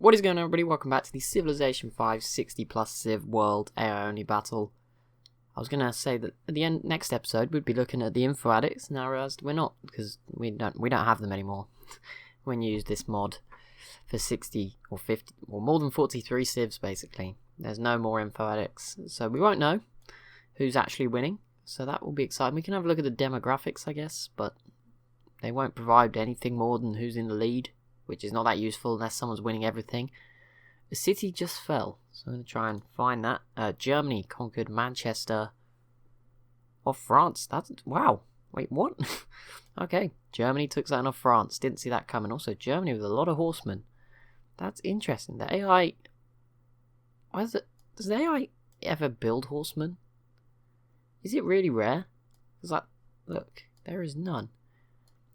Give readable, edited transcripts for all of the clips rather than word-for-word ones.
What is going on, everybody? Welcome back to the Civilization 5 60 plus Civ World AI only battle. I was going to say that at the end next episode we'd be looking at the info addicts, and I realised we're not, because we don't have them anymore when you use this mod for 60 or 50 or more than 43 civs basically. There's no more info addicts, so we won't know who's actually winning, so that will be exciting. We can have a look at the demographics, I guess, but they won't provide anything more than who's in the lead, which is not that useful unless someone's winning everything. A city just fell, so I'm going to try and find that. Germany conquered Manchester off France. That's, wow, wait, what? Okay, Germany took that off France, didn't see that coming. Also, Germany with a lot of horsemen. That's interesting. The AI, why is it, does the AI ever build horsemen? Is it really rare? Because, like, look, there is none.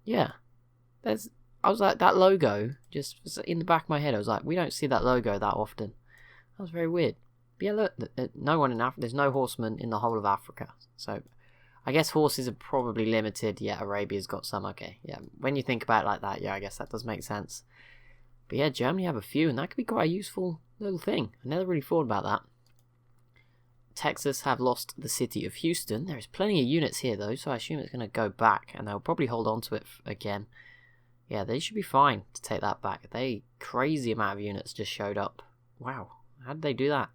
Yeah, I was like, that logo, just in the back of my head, I was like, we don't see that logo that often. That was very weird. But yeah, look, no one in Africa, there's no horsemen in the whole of Africa. So, I guess horses are probably limited. Yeah, Arabia's got some, okay. Yeah, when you think about it like that, yeah, I guess that does make sense. But yeah, Germany have a few, and that could be quite a useful little thing. I never really thought about that. Texas have lost the city of Houston. There's plenty of units here, though, so I assume it's going to go back, and they'll probably hold on to it again. Yeah, they should be fine to take that back. Crazy amount of units just showed up. Wow, how did they do that?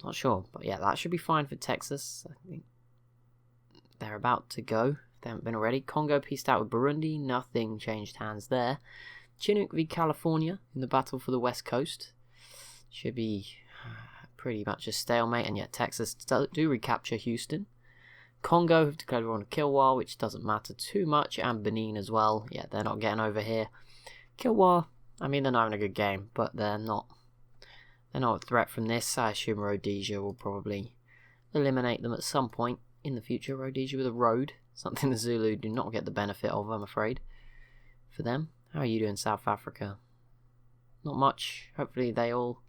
Not sure, but yeah, that should be fine for Texas. I think they're about to go, if they haven't been already. Congo pieced out with Burundi, nothing changed hands there. Chinook v California in the battle for the West Coast. Should be pretty much a stalemate, and yet Texas do recapture Houston. Congo have declared war on Kilwa, which doesn't matter too much, and Benin as well. Yeah, they're not getting over here. Kilwa, I mean, they're not having a good game, but they're not a threat from this. I assume Rhodesia will probably eliminate them at some point in the future. Rhodesia with a road, something the Zulu do not get the benefit of, I'm afraid, for them. How are you doing, South Africa? Not much. Hopefully they all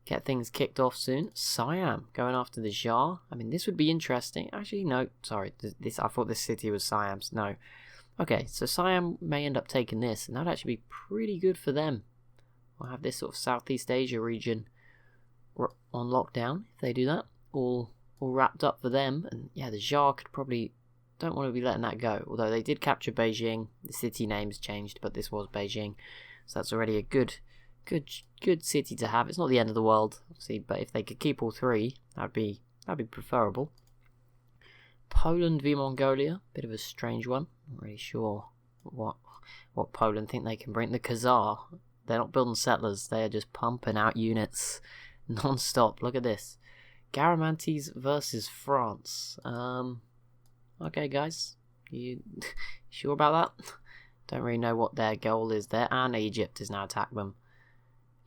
get things kicked off soon. Siam going after the Jar. I mean, this would be interesting. Actually, no, sorry. I thought this city was Siam's. No. Okay, so Siam may end up taking this, and that would actually be pretty good for them. We'll have this sort of Southeast Asia region on lockdown if they do that. All wrapped up for them. And yeah, the Jar could probably, don't want to be letting that go. Although they did capture Beijing. The city name's changed, but this was Beijing. So that's already a good city to have. It's not the end of the world, obviously, but if they could keep all three, that'd be preferable. Poland v Mongolia, bit of a strange one. Not really sure what Poland think they can bring. The Khazar, they're not building settlers, they are just pumping out units non-stop. Look at this. Garamantes versus France. Okay, guys, you sure about that? Don't really know what their goal is there, and Egypt has now attacked them.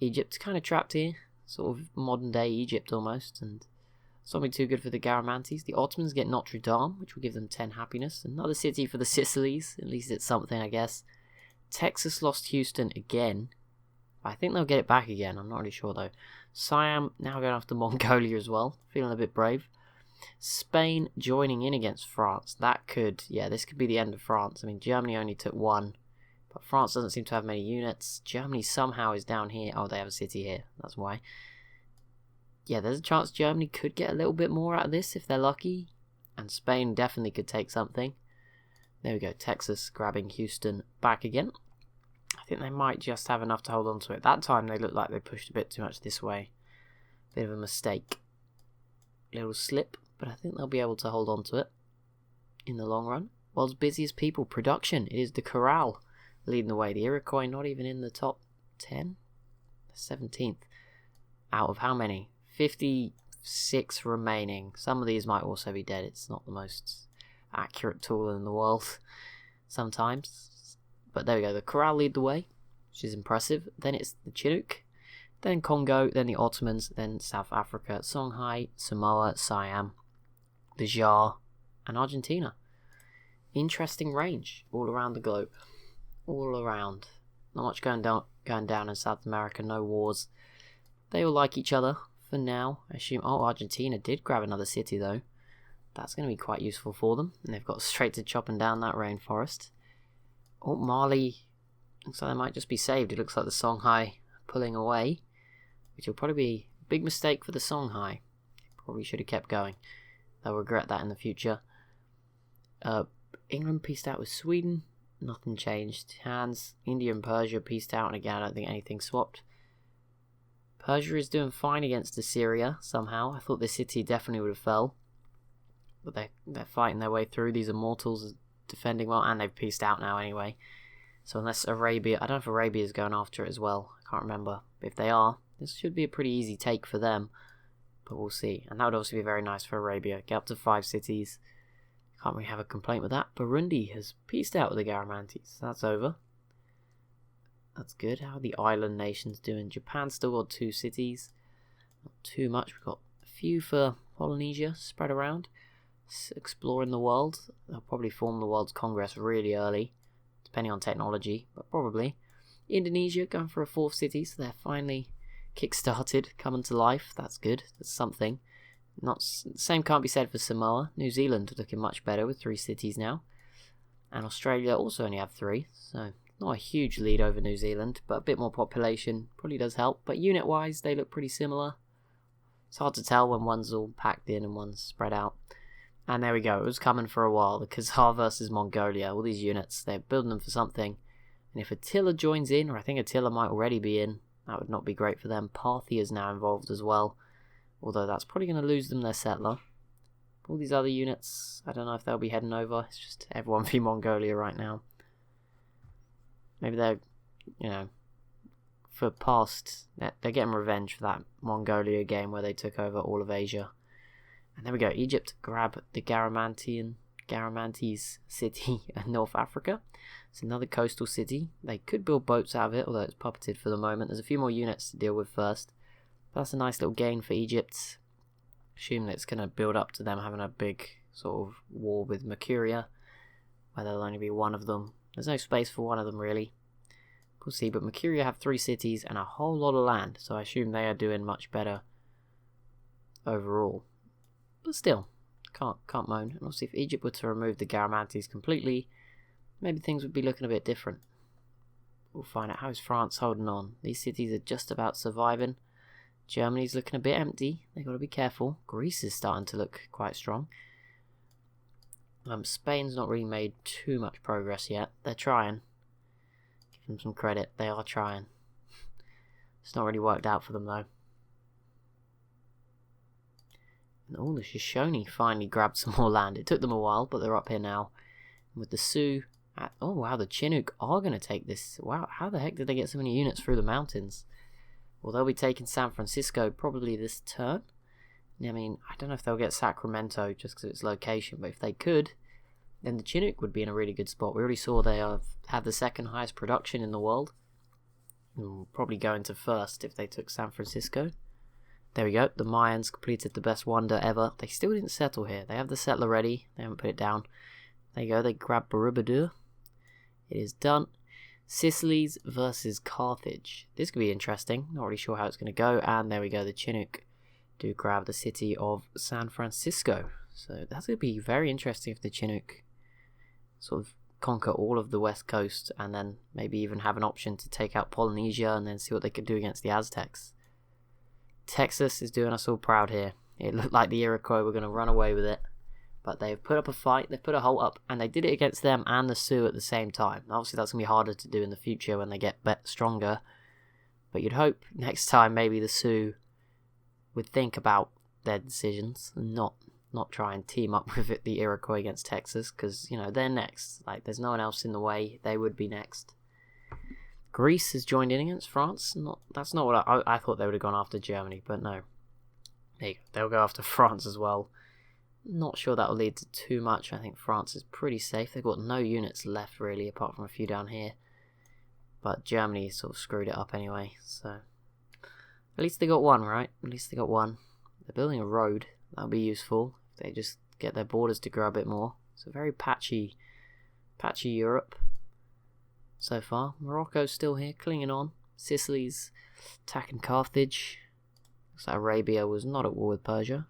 Egypt's kind of trapped here, sort of modern day Egypt almost, and it's not been too good for the Garamantes. The Ottomans get Notre Dame, which will give them 10 happiness. Another city for the Sicilies, at least it's something, I guess. Texas lost Houston again. I think they'll get it back again, I'm not really sure though. Siam now going after Mongolia as well, feeling a bit brave. Spain joining in against France. This could be the end of France. I mean, Germany only took one. But France doesn't seem to have many units. Germany somehow is down here. Oh, they have a city here. That's why. Yeah, there's a chance Germany could get a little bit more out of this if they're lucky. And Spain definitely could take something. There we go. Texas grabbing Houston back again. I think they might just have enough to hold on to it. That time they looked like they pushed a bit too much this way. Bit of a mistake. Little slip. But I think they'll be able to hold on to it in the long run. World's busiest people. Production. It is the Corral leading the way. The Iroquois not even in the top 10? 17th. Out of how many? 56 remaining. Some of these might also be dead. It's not the most accurate tool in the world sometimes. But there we go. The Corral lead the way, which is impressive. Then it's the Chinook. Then Congo. Then the Ottomans. Then South Africa. Songhai. Samoa. Siam. The Jar. And Argentina. Interesting range all around the globe. All around. Not much going down in South America. No wars. They all like each other for now. I assume. Oh, Argentina did grab another city though. That's going to be quite useful for them. And they've got straight to chopping down that rainforest. Oh, Mali. Looks like they might just be saved. It looks like the Songhai pulling away, which will probably be a big mistake for the Songhai. Probably should have kept going. They'll regret that in the future. England peaced out with Sweden. Nothing changed. Hands. India and Persia peaced out, and again I don't think anything swapped. Persia is doing fine against Assyria somehow. I thought this city definitely would have fell. But they're fighting their way through. These Immortals defending well, and they've peaced out now anyway. So unless Arabia... I don't know if Arabia is going after it as well. I can't remember. But if they are, this should be a pretty easy take for them. But we'll see. And that would also be very nice for Arabia. Get up to 5 cities. Can't really have a complaint with that. Burundi has peaced out with the Garamantes. That's over. That's good. How are the island nations doing? Japan still got 2 cities. Not too much. We've got a few for Polynesia spread around. Exploring the world. They'll probably form the World's Congress really early. Depending on technology. But probably. Indonesia going for a 4th city. So they're finally kick-started. Coming to life. That's good. That's something. Same can't be said for Samoa. New Zealand looking much better with 3 cities now. And Australia also only have 3. So not a huge lead over New Zealand. But a bit more population probably does help. But unit-wise they look pretty similar. It's hard to tell when one's all packed in and one's spread out. And there we go. It was coming for a while. The Khazar versus Mongolia. All these units. They're building them for something. And if Attila joins in, or I think Attila might already be in, that would not be great for them. Parthia is now involved as well. Although that's probably going to lose them their settler. All these other units, I don't know if they'll be heading over. It's just everyone v Mongolia right now. Maybe they're, for past... They're getting revenge for that Mongolia game where they took over all of Asia. And there we go. Egypt grab the Garamantes city in North Africa. It's another coastal city. They could build boats out of it, although it's puppeted for the moment. There's a few more units to deal with first. But that's a nice little gain for Egypt. Assume that it's going to build up to them having a big sort of war with Mercuria, where there'll only be one of them. There's no space for one of them really. We'll see, but Mercuria have 3 cities and a whole lot of land, so I assume they are doing much better overall. But still, can't moan. And obviously if Egypt were to remove the Garamantes completely, maybe things would be looking a bit different. We'll find out. How is France holding on? These cities are just about surviving. Germany's looking a bit empty. They've got to be careful. Greece is starting to look quite strong. Spain's not really made too much progress yet. They're trying. Give them some credit. They are trying. It's not really worked out for them though. And the Shoshone finally grabbed some more land. It took them a while, but they're up here now. And with the Sioux... oh wow, the Chinook are going to take this. Wow, how the heck did they get so many units through the mountains? Well, they'll be taking San Francisco probably this turn. I mean, I don't know if they'll get Sacramento just because of its location, but if they could, then the Chinook would be in a really good spot. We already saw they have the 2nd highest production in the world. And we'll probably go into 1st if they took San Francisco. There we go. The Mayans completed the best wonder ever. They still didn't settle here. They have the settler ready. They haven't put it down. There you go. They grab Borobudur. It is done. Sicilies versus Carthage. This could be interesting. Not really sure how it's going to go. And there we go. The Chinook do grab the city of San Francisco. So that's going to be very interesting if the Chinook sort of conquer all of the west coast and then maybe even have an option to take out Polynesia and then see what they could do against the Aztecs. Texas is doing us all proud here. It looked like the Iroquois were going to run away with it. But they've put up a fight, they've put a halt up, and they did it against them and the Sioux at the same time. Obviously that's going to be harder to do in the future when they get stronger. But you'd hope next time maybe the Sioux would think about their decisions and not try and team up with the Iroquois against Texas. Because, they're next. Like, there's no one else in the way. They would be next. Greece has joined in against France. That's not what I thought they would have gone after Germany, but no. There you go. They'll go after France as well. Not sure that will lead to too much. I think France is pretty safe. They've got no units left really, apart from a few down here. But Germany sort of screwed it up anyway, so... At least they got one, right? At least they got one. They're building a road. That'll be useful. If they just get their borders to grow a bit more. It's a very patchy Europe so far. Morocco's still here, clinging on. Sicily's attacking Carthage. Looks like Arabia was not at war with Persia.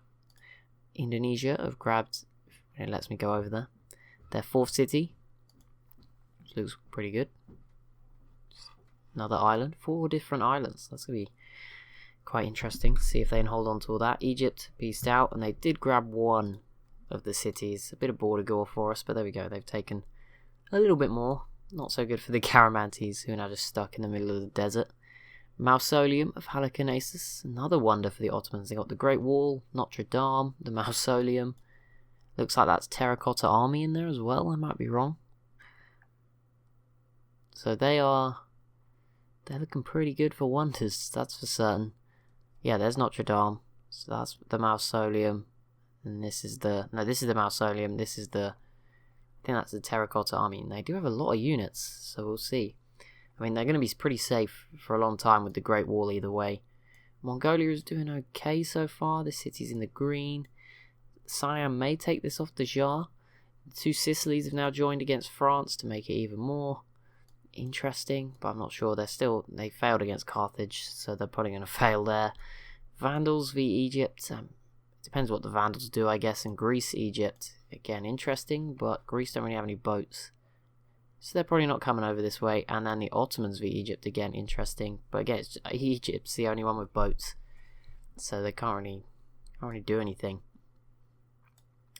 Indonesia have grabbed, it lets me go over there, their 4th city, which looks pretty good. Another island. 4 different islands. That's going to be quite interesting. See if they can hold on to all that. Egypt pieced out, and they did grab one of the cities. A bit of border gore for us, but there we go. They've taken a little bit more. Not so good for the Caramantes, who are now just stuck in the middle of the desert. Mausoleum of Halicarnassus, another wonder for the Ottomans. They got the Great Wall, Notre Dame, the Mausoleum. Looks like that's Terracotta Army in there as well. I might be wrong. So they're looking pretty good for wonders, that's for certain. Yeah, there's Notre Dame. So that's the Mausoleum. And this is the Mausoleum. This is I think that's the Terracotta Army. And they do have a lot of units, so we'll see. I mean, they're going to be pretty safe for a long time with the Great Wall either way. Mongolia is doing okay so far. The city's in the green. Siam may take this off the Jar. The 2 Sicilies have now joined against France to make it even more interesting, but I'm not sure. They failed against Carthage, so they're probably going to fail there. Vandals v Egypt. Depends what the Vandals do, I guess. And Greece, Egypt. Again, interesting, but Greece don't really have any boats. So they're probably not coming over this way. And then the Ottomans v Egypt, again, interesting. But again, Egypt's the only one with boats. So they can't really do anything.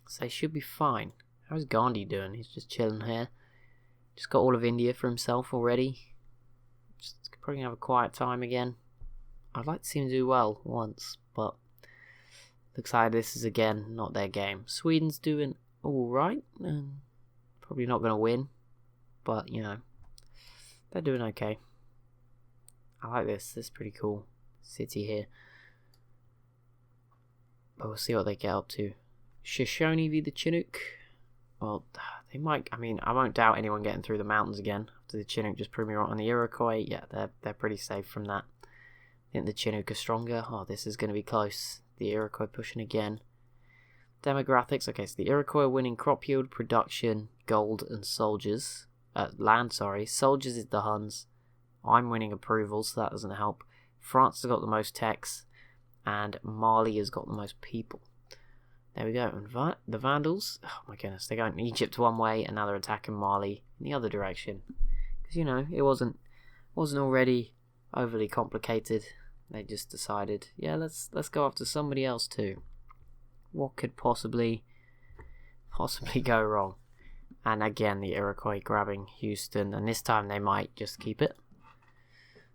So they should be fine. How's Gandhi doing? He's just chilling here. Just got all of India for himself already. Just probably gonna have a quiet time again. I'd like to see him do well once, but looks like this is again not their game. Sweden's doing alright, and probably not gonna win, but you know, they're doing okay. I like this. This is pretty cool city here. But we'll see what they get up to. Shoshone v the Chinook. Well, they might. I mean, I won't doubt anyone getting through the mountains again after the Chinook just proved me wrong on the Iroquois. Yeah, they're pretty safe from that. I think the Chinook are stronger. Oh, this is going to be close. The Iroquois pushing again. Demographics. Okay, so the Iroquois are winning crop yield, production, gold, and soldiers. Land, sorry. Soldiers is the Huns. I'm winning approval, so that doesn't help. France has got the most techs, and Mali has got the most people. There we go. And the Vandals, oh my goodness, they're going Egypt one way, and now they're attacking Mali in the other direction. Because, you know, it wasn't already overly complicated. They just decided, yeah, let's go after somebody else too. What could possibly go wrong? And again, the Iroquois grabbing Houston, and this time they might just keep it.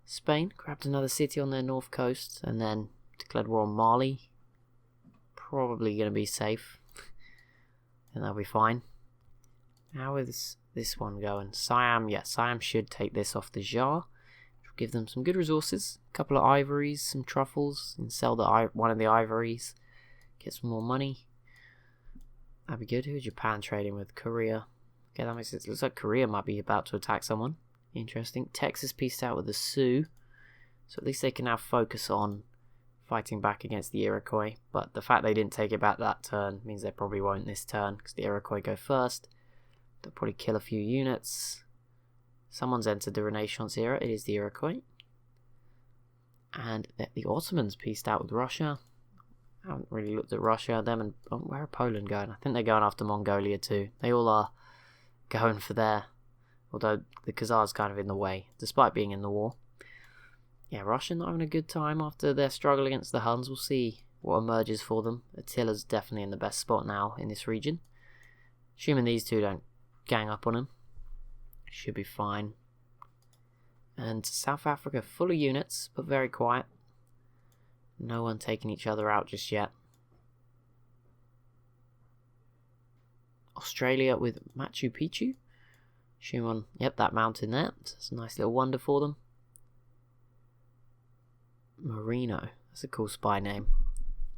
Spain grabbed another city on their north coast, and then declared war on Mali. Probably going to be safe, and they'll be fine. How is this one going? Siam, yeah, Siam should take this off the Jar. Give them some good resources, a couple of ivories, some truffles, and sell one of the ivories. Get some more money. That'd be good. Who's Japan trading with? Korea. Okay, that makes sense. Looks like Korea might be about to attack someone. Interesting. Texas pieced out with the Sioux, so at least they can now focus on fighting back against the Iroquois, but the fact they didn't take it back that turn means they probably won't this turn, because the Iroquois go first. They'll probably kill a few units. Someone's entered the Renaissance era. It is the Iroquois. And the Ottomans pieced out with Russia. I haven't really looked at Russia. Them and where are Poland going? I think they're going after Mongolia too. They all are going for there, although the Khazars kind of in the way, despite being in the war. Yeah, Russia not having a good time after their struggle against the Huns. We'll see what emerges for them. Attila's definitely in the best spot now in this region. Assuming these two don't gang up on him. Should be fine. And South Africa full of units, but very quiet. No one taking each other out just yet. Australia with Machu Picchu. Assume yep, that mountain there. It's a nice little wonder for them. Marino. That's a cool spy name.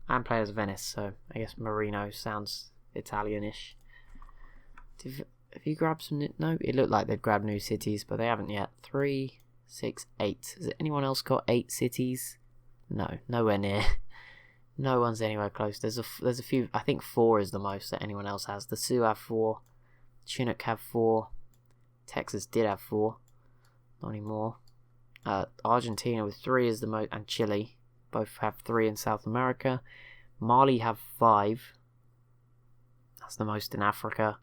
And play as Venice, so I guess Marino sounds Italianish. Have you grabbed some... No, it looked like they'd grabbed new cities, but they haven't yet. 3, 6, 8. Has anyone else got 8 cities? No, nowhere near. No one's anywhere close. There's a few... I think 4 is the most that anyone else has. The Sioux have 4. Chinook have 4. Texas did have 4. Not anymore. Argentina with 3 is the most, and Chile both have 3 in South America. Mali have 5. That's the most in Africa.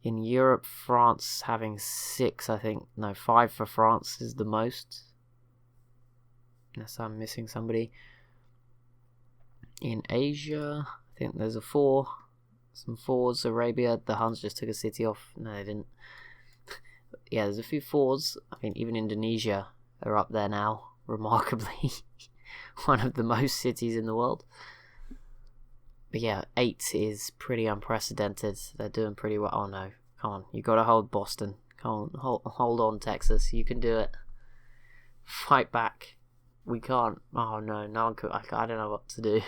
In Europe, France having 6, I think. No, 5 for France is the most. Unless I'm missing somebody. In Asia, I think there's a 4. Some 4s. Arabia, the Huns just took a city off. No, they didn't. Yeah, there's a few 4s. I think even Indonesia are up there now. Remarkably. One of the most cities in the world. But yeah, 8 is pretty unprecedented. They're doing pretty well. Oh no, come on. You gotta hold Boston. Come on, hold on, Texas. You can do it. Fight back. We can't. Oh no, no one could. I don't know what to do.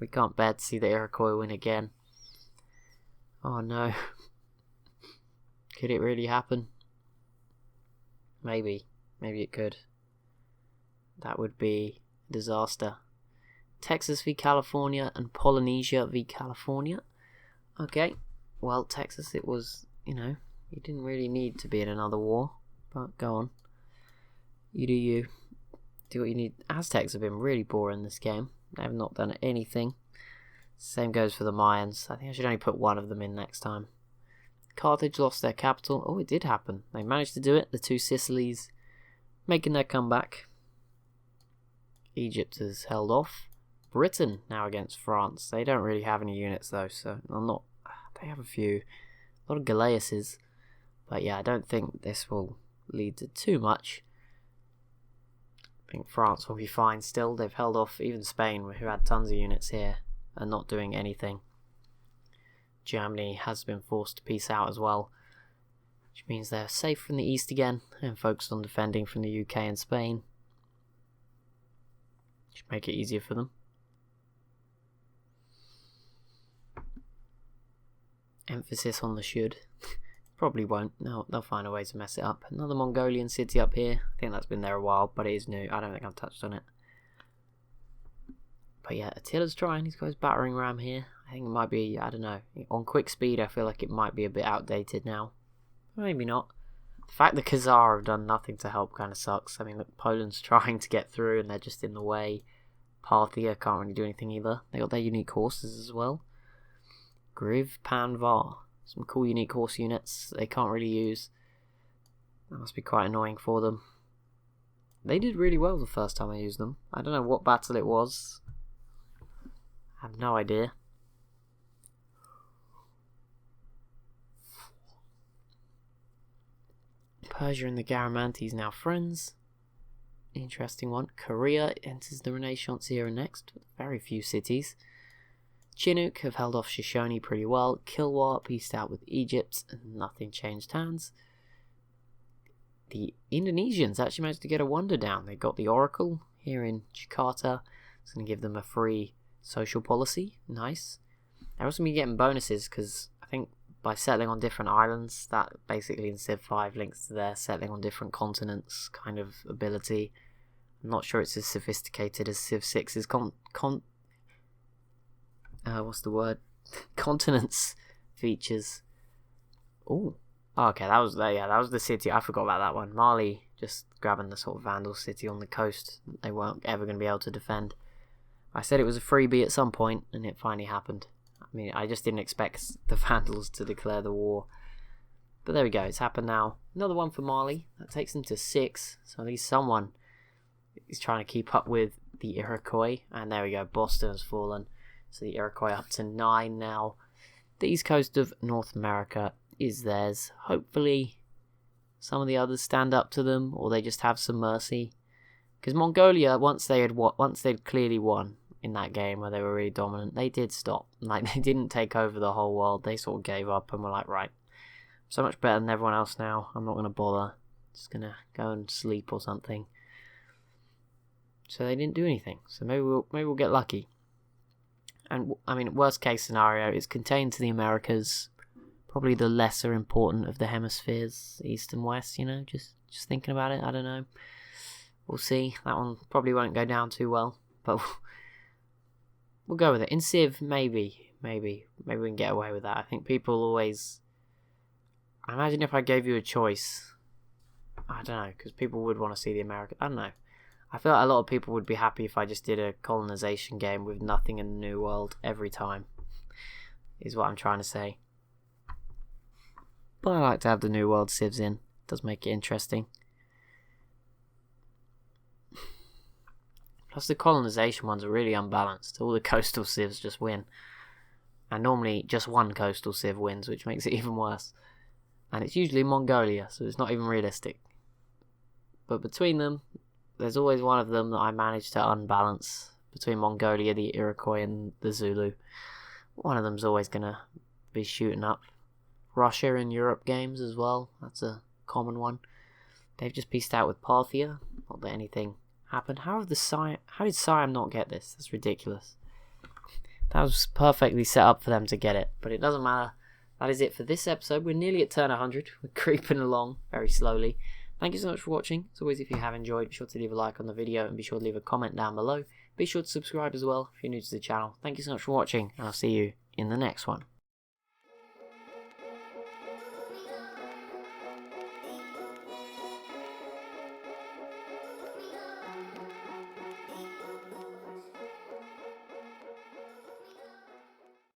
We can't bear to see the Iroquois win again. Oh no. Could it really happen? Maybe. Maybe it could. That would be a disaster. Texas v California and Polynesia v California. Okay. Well, Texas, it was, you didn't really need to be in another war. But go on. You do you. Do what you need. Aztecs have been really boring this game. They have not done anything. Same goes for the Mayans. I think I should only put one of them in next time. Carthage lost their capital. Oh, it did happen. They managed to do it. The 2 Sicilies making their comeback. Egypt has held off. Britain now against France. They don't really have any units though, so they have a few. A lot of Galleasses. But yeah, I don't think this will lead to too much. I think France will be fine still. They've held off even Spain, who had tons of units here, and not doing anything. Germany has been forced to peace out as well, which means they're safe from the east again and focused on defending from the UK and Spain. Should make it easier for them. Emphasis on the should. Probably won't. No, they'll find a way to mess it up. Another Mongolian city up here. I think that's been there a while, but it is new. I don't think I've touched on it. But yeah, Attila's trying. He's got his battering ram here. I think it might be, I don't know. On quick speed, I feel like it might be a bit outdated now. Maybe not. The fact that Khazar have done nothing to help kind of sucks. I mean, look, Poland's trying to get through and they're just in the way. Parthia can't really do anything either. They got their unique horses as well. Griv Panvar. Some cool unique horse units they can't really use. That must be quite annoying for them. They did really well the first time I used them. I don't know what battle it was. I have no idea. Persia and the Garamantes now friends. Interesting one. Korea enters the Renaissance era next, with very few cities. Chinook have held off Shoshone pretty well. Kilwa pieced out with Egypt, and nothing changed hands. The Indonesians actually managed to get a wonder down. They got the Oracle here in Jakarta. It's going to give them a free social policy. Nice. They're also going to be getting bonuses because I think by settling on different islands, that basically in Civ 5 links to their settling on different continents kind of ability. I'm not sure it's as sophisticated as Civ 6's what's the word? Continents features. Ooh. Oh, okay, that was the city. I forgot about that one. Mali just grabbing the sort of Vandal city on the coast that they weren't ever going to be able to defend. I said it was a freebie at some point, and it finally happened. I mean, I just didn't expect the Vandals to declare the war. But there we go, it's happened now. Another one for Mali. That takes them to 6, so at least someone is trying to keep up with the Iroquois. And there we go, Boston has fallen. So the Iroquois up to 9 now. The east coast of North America is theirs. Hopefully some of the others stand up to them, or they just have some mercy. Because Mongolia, once they'd clearly won in that game where they were really dominant, they did stop. Like, they didn't take over the whole world. They sort of gave up and were like, right, so much better than everyone else now. I'm not going to bother. Just going to go and sleep or something. So they didn't do anything. So maybe we'll get lucky. And I mean, worst case scenario, it's contained to the Americas, probably the lesser important of the hemispheres, east and west. Just thinking about it. I don't know. We'll see. That one probably won't go down too well, but we'll go with it. In Civ, maybe we can get away with that. I think people always. I imagine if I gave you a choice, I don't know, because people would want to see the American. I don't know. I feel like a lot of people would be happy if I just did a colonization game with nothing in the New World every time, is what I'm trying to say. But I like to have the New World civs in. It does make it interesting. Plus the colonization ones are really unbalanced. All the coastal civs just win. And normally just one coastal civ wins, which makes it even worse. And it's usually Mongolia, so it's not even realistic. But between them, there's always one of them that I manage to unbalance. Between Mongolia, the Iroquois, and the Zulu. One of them's always going to be shooting up. Russia in Europe games as well. That's a common one. They've just pieced out with Parthia. Not that anything happened. How did Siam not get this? That's ridiculous. That was perfectly set up for them to get it. But it doesn't matter. That is it for this episode. We're nearly at turn 100. We're creeping along very slowly. Thank you so much for watching. As always, if you have enjoyed, be sure to leave a like on the video and be sure to leave a comment down below. Be sure to subscribe as well if you're new to the channel. Thank you so much for watching, and I'll see you in the next one.